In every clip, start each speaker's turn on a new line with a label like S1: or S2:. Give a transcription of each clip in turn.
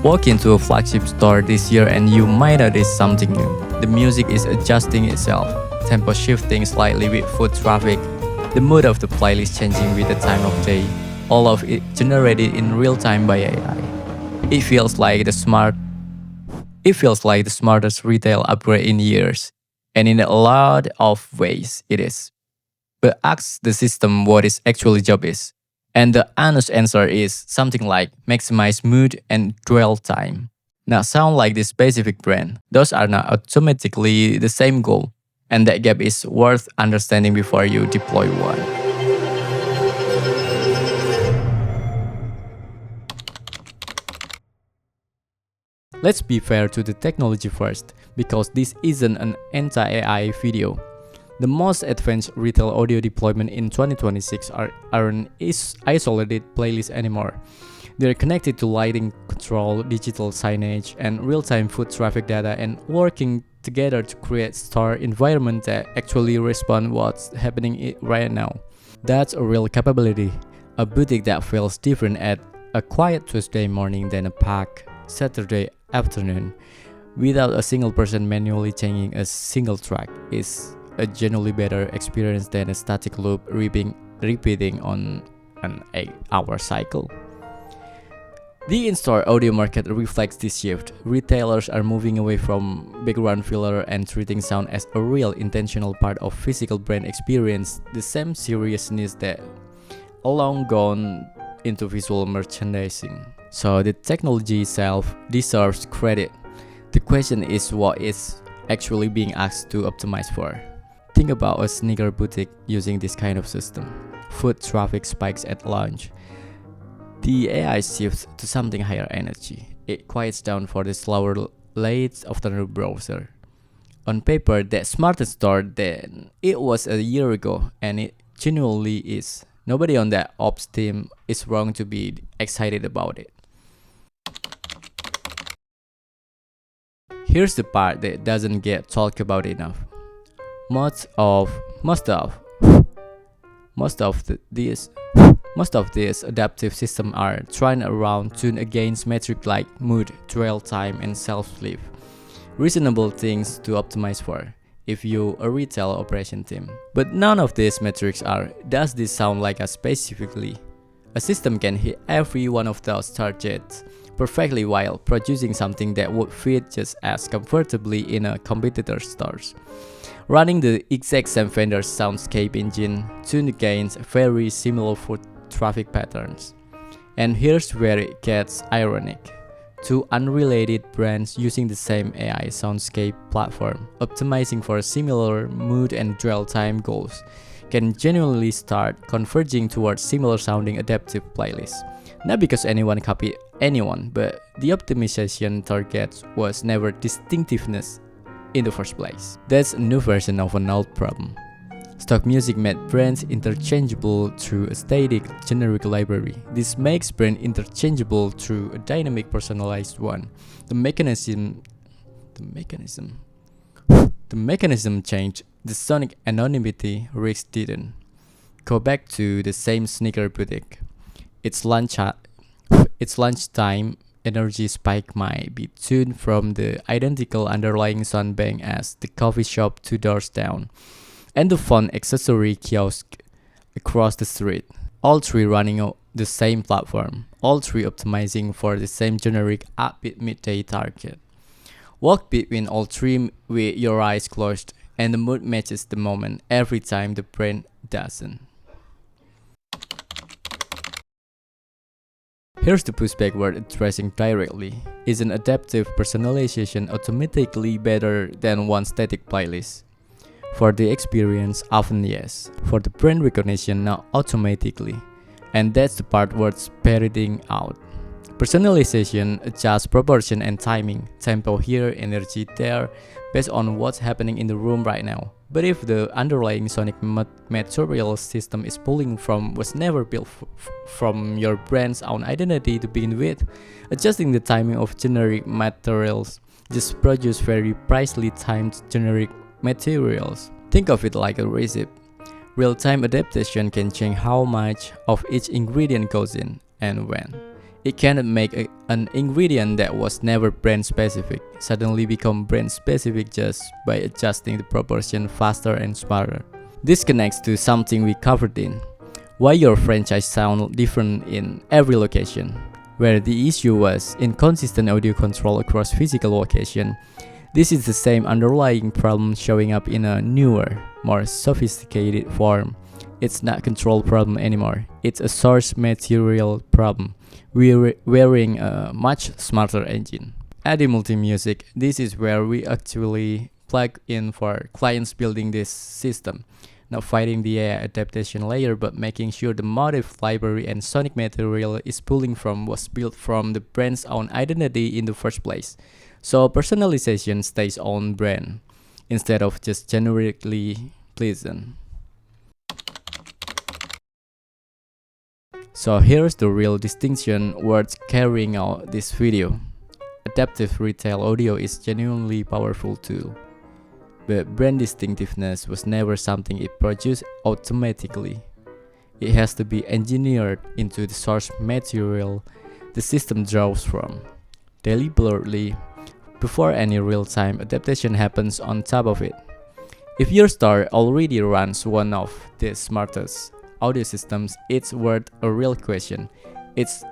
S1: Walk into a flagship store this year and you might notice something new. The music is adjusting itself, tempo shifting slightly with foot traffic, the mood of the playlist changing with the time of day, all of it generated in real time by AI. It feels like the smartest retail upgrade in years, and in a lot of ways it is. But ask the system what its actual job is. And the honest answer is something like maximize mood and dwell time. Now sound like this specific brand. Those are not automatically the same goal. And that gap is worth understanding before you deploy one. Let's be fair to the technology first, because this isn't an anti-AI video. The most advanced retail audio deployment in 2026 aren't isolated playlists anymore. They're connected to lighting control, digital signage, and real-time foot traffic data, and working together to create store environments that actually respond what's happening right now. That's a real capability. A boutique that feels different at a quiet Tuesday morning than a packed Saturday afternoon, without a single person manually changing a single track, is a genuinely better experience than a static loop repeating on an 8-hour cycle. The in-store audio market reflects this shift. Retailers are moving away from background filler and treating sound as a real intentional part of physical brand experience, the same seriousness that long gone into visual merchandising. So the technology itself deserves credit. The question is what is actually being asked to optimize for. Think about a sneaker boutique using this kind of system. Foot traffic spikes at launch. The AI shifts to something higher energy. It quiets down for the slower late afternoon browser. On paper, that's smarter store than it was a year ago, and it genuinely is. Nobody on that ops team is wrong to be excited about it. Here's the part that doesn't get talked about enough. Most of these adaptive systems are trained around tuned against metrics like mood, dwell time, and self-sleep. Reasonable things to optimize for if you're a retail operation team. But none of these metrics are. Does this sound like us specifically? A system can hit every one of those targets perfectly while producing something that would fit just as comfortably in a competitor's stores. Running the exact same vendor's soundscape engine tuned against very similar foot traffic patterns. And here's where it gets ironic. Two unrelated brands using the same AI soundscape platform, optimizing for similar mood and dwell time goals, can genuinely start converging towards similar sounding adaptive playlists. Not because anyone copied anyone, but the optimization target was never distinctiveness in the first place. That's a new version of an old problem. Stock music made brands interchangeable through a static, generic library. This makes brand interchangeable through a dynamic, personalized one. The mechanism changed. The sonic anonymity risk didn't. Go back to the same sneaker boutique. Its lunchtime energy spike might be tuned from the identical underlying sound bank as the coffee shop 2 doors down, and the phone accessory kiosk across the street. All three running the same platform, all three optimizing for the same generic upbeat midday target. Walk between all three with your eyes closed, and the mood matches the moment every time. The brand doesn't. Here's the pushback we're addressing directly. Is an adaptive personalization automatically better than one static playlist? For the experience, often yes. For the brand recognition, not automatically. And that's the part worth parroting out. Personalization adjusts proportion and timing, tempo here, energy there, based on what's happening in the room right now. But if the underlying sonic material system is pulling from what's never built from your brand's own identity to begin with, adjusting the timing of generic materials just produce very precisely timed generic materials. Think of it like a recipe. Real-time adaptation can change how much of each ingredient goes in and when. It cannot make an ingredient that was never brand specific suddenly become brand specific just by adjusting the proportion faster and smarter. This connects to something we covered in why your franchise sound different in every location. Where the issue was inconsistent audio control across physical location, this is the same underlying problem showing up in a newer, more sophisticated form. It's not a control problem anymore, it's a source material problem. We're wearing a much smarter engine. At the Multi-Music, this is where we actually plug in for clients building this system. Not fighting the AI adaptation layer, but making sure the motif library and sonic material is pulling from was built from the brand's own identity in the first place. So personalization stays on brand, instead of just generically pleasant. So here's the real distinction worth carrying out this video. Adaptive retail audio is genuinely powerful tool. But brand distinctiveness was never something it produced automatically. It has to be engineered into the source material the system draws from, deliberately, before any real-time adaptation happens on top of it. If your store already runs one of the smartest audio systems, it's worth a real question. Is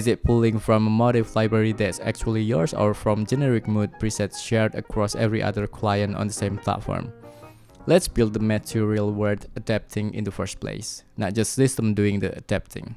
S1: it pulling from a motif library that's actually yours or from generic mood presets shared across every other client on the same platform? Let's build the material worth adapting in the first place, not just system doing the adapting.